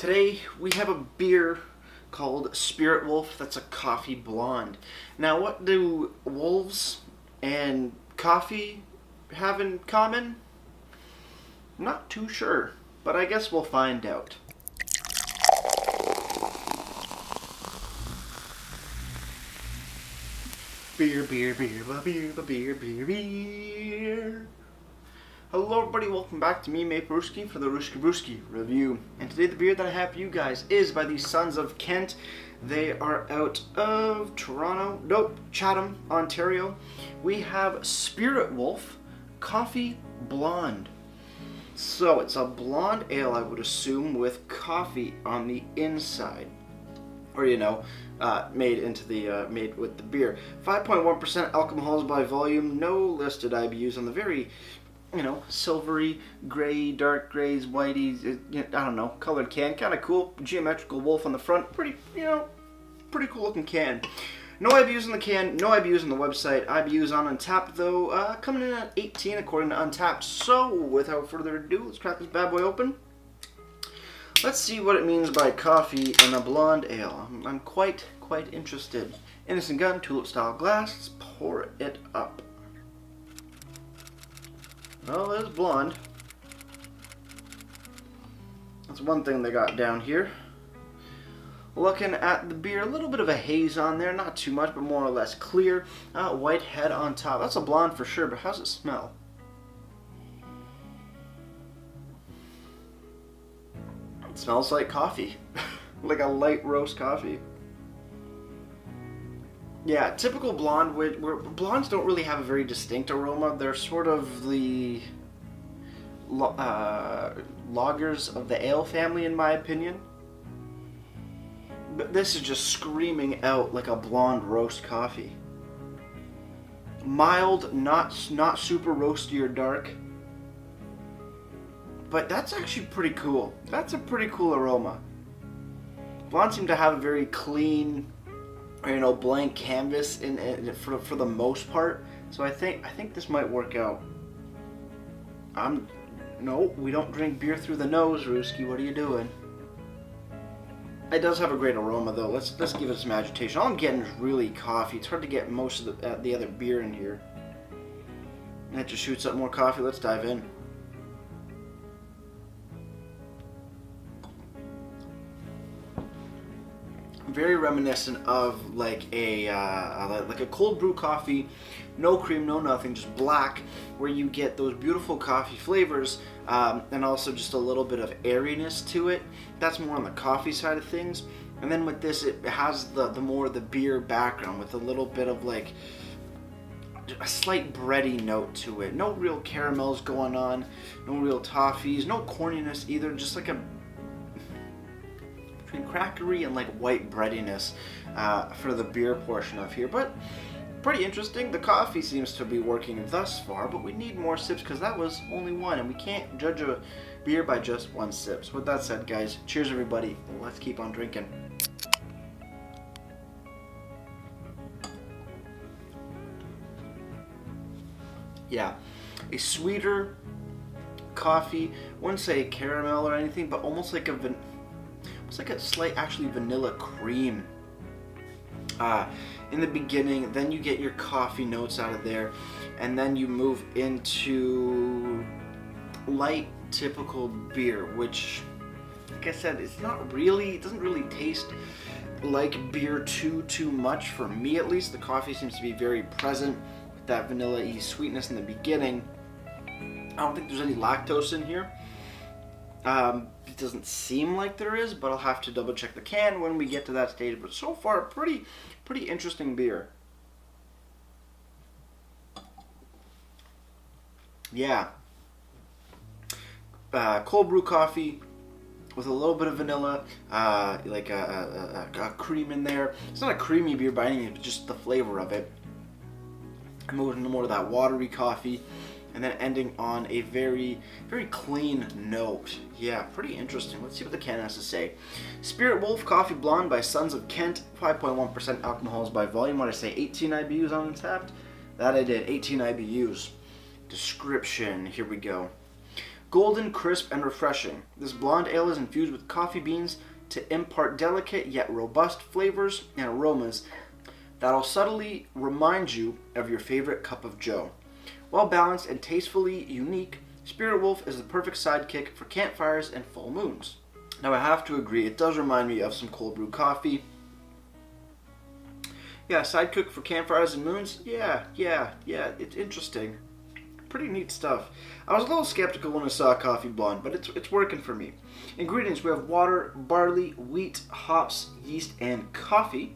Today we have a beer called Spirit Wolf that's a coffee blonde. Now, what do wolves and coffee have in common? I'm not too sure, but I guess we'll find out. Beer, beer, beer, beer, beer, beer, beer. Hello everybody, welcome back to me, Brewing, for the Ruski Brewski review. And today the beer that I have for you guys is by the Sons of Kent. They are out of Chatham, Ontario. We have Spirit Wolf Coffee Blonde. So it's a blonde ale, I would assume, with coffee on the inside. Or, made with the beer. 5.1% alcohols by volume, no listed IBUs on the very, silvery, gray, dark grays, whitey, I don't know, colored can. Kind of cool. Geometrical wolf on the front. Pretty cool looking can. No IBUs in the can, no IBUs on the website. IBUs on Untapped, though, coming in at 18 according to Untapped. So, without further ado, let's crack this bad boy open. Let's see what it means by coffee in a blonde ale. I'm quite interested. Innocent Gun, tulip style glass. Let's pour it up. Well, it's blonde. That's one thing they got down here. Looking at the beer, a little bit of a haze on there. Not too much, but more or less clear. White head on top. That's a blonde for sure, but how's it smell? It smells like coffee. Like a light roast coffee. Yeah, typical blonde, where blondes don't really have a very distinct aroma. They're sort of the lagers of the ale family, in my opinion. But this is just screaming out like a blonde roast coffee. Mild, not super roasty or dark. But that's actually pretty cool. That's a pretty cool aroma. Blondes seem to have a very clean, blank canvas for the most part. So I think this might work out. No, we don't drink beer through the nose, Ruski. What are you doing? It does have a great aroma, though. Let's give it some agitation. All I'm getting is really coffee. It's hard to get most of the other beer in here. And that just shoots up more coffee. Let's dive in. Very reminiscent of like a cold brew coffee, no cream, no nothing, just black, where you get those beautiful coffee flavors, and also just a little bit of airiness to it. That's more on the coffee side of things. And then with this, it has the more the beer background with a little bit of like a slight bready note to it. No real caramels going on, no real toffees, no corniness either. Just like a crackery and like white breadiness for the beer portion of here, but pretty interesting. The coffee seems to be working thus far, but we need more sips because that was only one, and we can't judge a beer by just one sip. So with that said, guys, cheers everybody. Let's keep on drinking. Yeah, a sweeter coffee. Wouldn't say caramel or anything, but almost like a slight, actually, vanilla cream in the beginning. Then you get your coffee notes out of there, and then you move into light, typical beer, which, like I said, it doesn't really taste like beer too much, for me at least. The coffee seems to be very present with that vanilla-y sweetness in the beginning. I don't think there's any lactose in here. It doesn't seem like there is, but I'll have to double check the can when we get to that stage. But so far, pretty interesting beer. Yeah. Cold brew coffee with a little bit of vanilla, like a cream in there. It's not a creamy beer by any means, but just the flavor of it. Moving into more of that watery coffee. And then ending on a very clean note. Yeah, pretty interesting. Let's see what the can has to say. Spirit Wolf Coffee Blonde by Sons of Kent. 5.1% alcohols by volume. What did I say? 18 IBUs on Untapped? That I did. 18 IBUs. Description. Here we go. Golden, crisp, and refreshing. This blonde ale is infused with coffee beans to impart delicate yet robust flavors and aromas that'll subtly remind you of your favorite cup of joe. Well balanced and tastefully unique, Spirit Wolf is the perfect sidekick for campfires and full moons. Now I have to agree, it does remind me of some cold brew coffee. Yeah, sidekick for campfires and moons? Yeah, it's interesting. Pretty neat stuff. I was a little skeptical when I saw Coffee Blonde, but it's working for me. Ingredients, we have water, barley, wheat, hops, yeast, and coffee.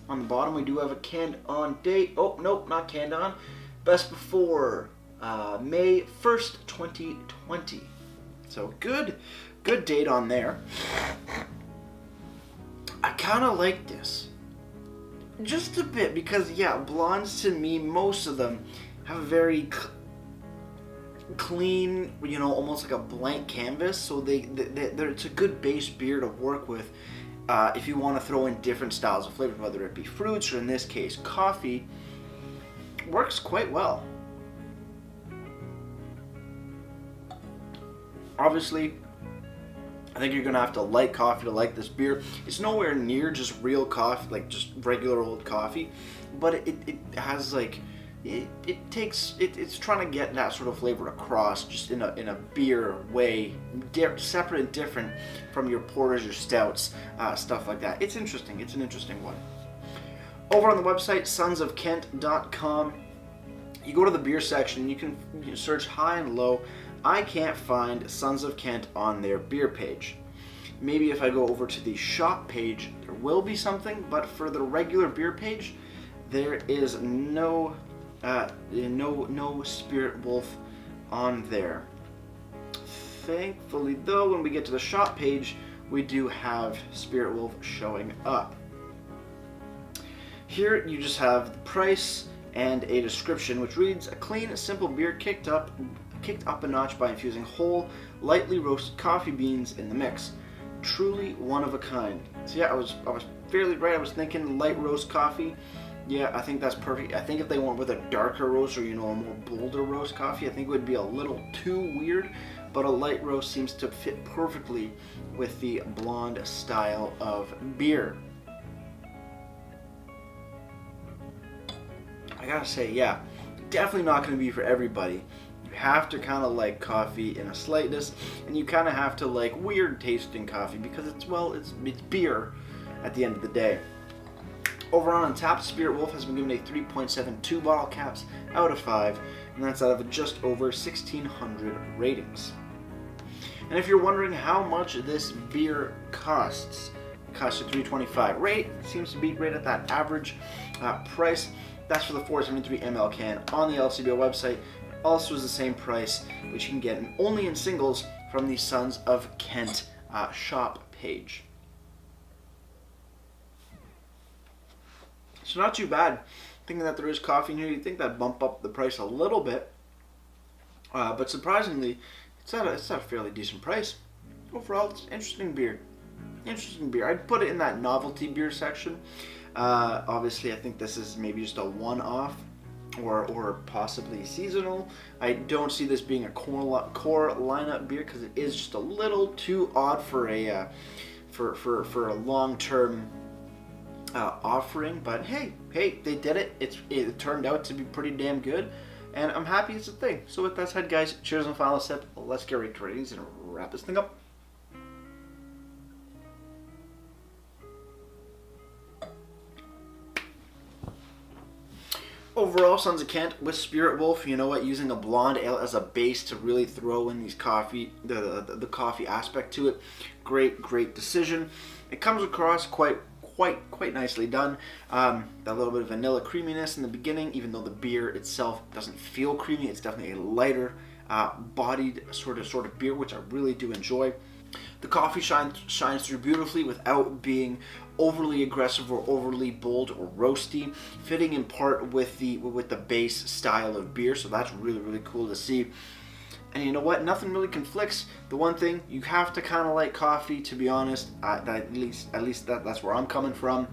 On the bottom we do have a canned on date. Oh, nope, not canned on. Best before May 1st, 2020. So good date on there. I kind of like this. Just a bit, because yeah, blondes to me, most of them have a very clean, almost like a blank canvas. So it's a good base beer to work with if you want to throw in different styles of flavor, whether it be fruits or in this case coffee. Works quite well. Obviously, I think you're gonna have to like coffee to like this beer. It's nowhere near just real coffee, like just regular old coffee, but it has like it's trying to get that sort of flavor across, just in a beer way, separate and different from your porters, your stouts, stuff like that. It's interesting. It's an interesting one. Over on the website sonsofkent.com, you go to the beer section. You can search high and low. I can't find Sons of Kent on their beer page. Maybe if I go over to the shop page, there will be something, but for the regular beer page, there is no Spirit Wolf on there. Thankfully, though, when we get to the shop page, we do have Spirit Wolf showing up. Here you just have the price and a description, which reads: a clean, simple beer kicked up a notch by infusing whole, lightly roasted coffee beans in the mix. Truly one of a kind. So yeah, I was fairly right. I was thinking light roast coffee. Yeah, I think that's perfect. I think if they went with a darker roast or a more bolder roast coffee, I think it would be a little too weird. But a light roast seems to fit perfectly with the blonde style of beer. I gotta say, yeah, definitely not going to be for everybody. You have to kind of like coffee in a slightness, and you kind of have to like weird tasting coffee, because it's beer at the end of the day. Over on Untappd, Spirit Wolf has been given a 3.72 bottle caps out of 5, and that's out of just over 1,600 ratings. And if you're wondering how much this beer costs, it costs you $3.25. Rate seems to be right at that average price. That's for the 473 ml can on the LCBO website. Also is the same price, which you can get only in singles from the Sons of Kent shop page. So not too bad. Thinking that there is coffee in here, you'd think that'd bump up the price a little bit. But surprisingly, it's at a fairly decent price. Overall, it's interesting beer. I'd put it in that novelty beer section. Obviously, I think this is maybe just a one-off or possibly seasonal. I don't see this being a core lineup beer, because it is just a little too odd for a long-term offering. But hey, they did it. It turned out to be pretty damn good, and I'm happy it's a thing. So with that said, guys, cheers on the final sip. Let's get right to ratings and wrap this thing up. Overall, Sons of Kent with Spirit Wolf, you know what, using a blonde ale as a base to really throw in these coffee, the coffee aspect to it. Great decision. It comes across quite nicely done. That little bit of vanilla creaminess in the beginning, even though the beer itself doesn't feel creamy. It's definitely a lighter bodied sort of beer, which I really do enjoy. The coffee shines through beautifully without being overly aggressive or overly bold or roasty, fitting in part with the base style of beer. So that's really cool to see. And you know what? Nothing really conflicts. The one thing, you have to kind of like coffee, to be honest. At least that's where I'm coming from,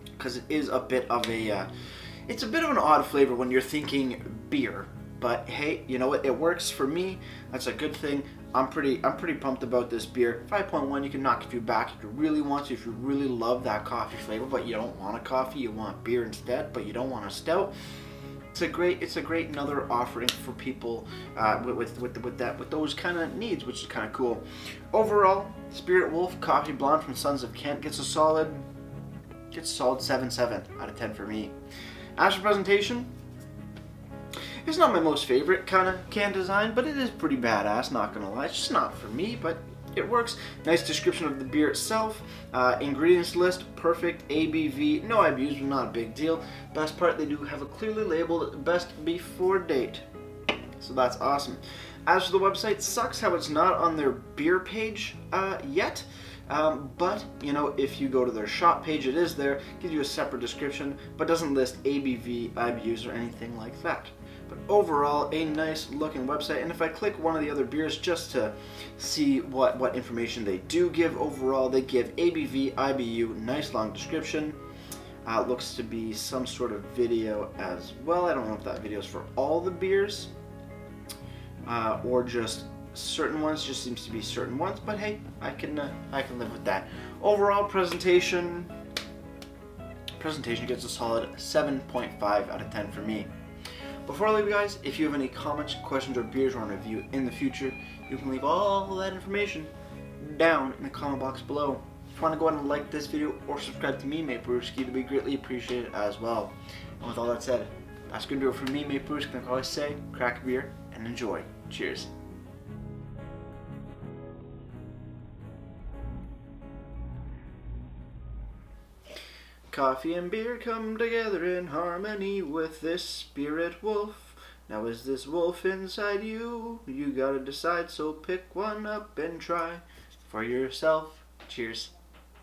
because it is a bit of an odd flavor when you're thinking beer. But hey, you know what? It works for me. That's a good thing. I'm pretty pumped about this beer. 5.1, you can knock a few back if you really want to. If you really love that coffee flavor, but you don't want a coffee, you want beer instead, but you don't want a stout. It's a great another offering for people with those kind of needs, which is kind of cool. Overall, Spirit Wolf Coffee Blonde from Sons of Kent gets a solid 7.7 out of 10 for me. As for presentation, it's not my most favorite kind of can design, but it is pretty badass, not gonna lie. It's just not for me, but it works. Nice description of the beer itself. Ingredients list, perfect. ABV, no IBUs, but not a big deal. Best part, they do have a clearly labeled best before date. So that's awesome. As for the website, sucks how it's not on their beer page yet. But, you know, if you go to their shop page, it is there. Gives you a separate description, but doesn't list ABV, IBUs, or anything like that. But overall, a nice looking website. And if I click one of the other beers just to see what information they do give overall, they give ABV, IBU, nice long description. Looks to be some sort of video as well. I don't know if that video is for all the beers or just certain ones. Just seems to be certain ones. But hey, I can live with that. Overall presentation gets a solid 7.5 out of 10 for me. Before I leave you guys, if you have any comments, questions, or beers you want to review in the future, you can leave all that information down in the comment box below. If you want to go ahead and like this video or subscribe to me, Mate Brewski, it would be greatly appreciated as well. And with all that said, that's going to do it for me, Mate Brewski. Like I always say, crack a beer and enjoy. Cheers. Coffee and beer come together in harmony with this spirit wolf. Now is this wolf inside you? You gotta decide, so pick one up and try for yourself. Cheers.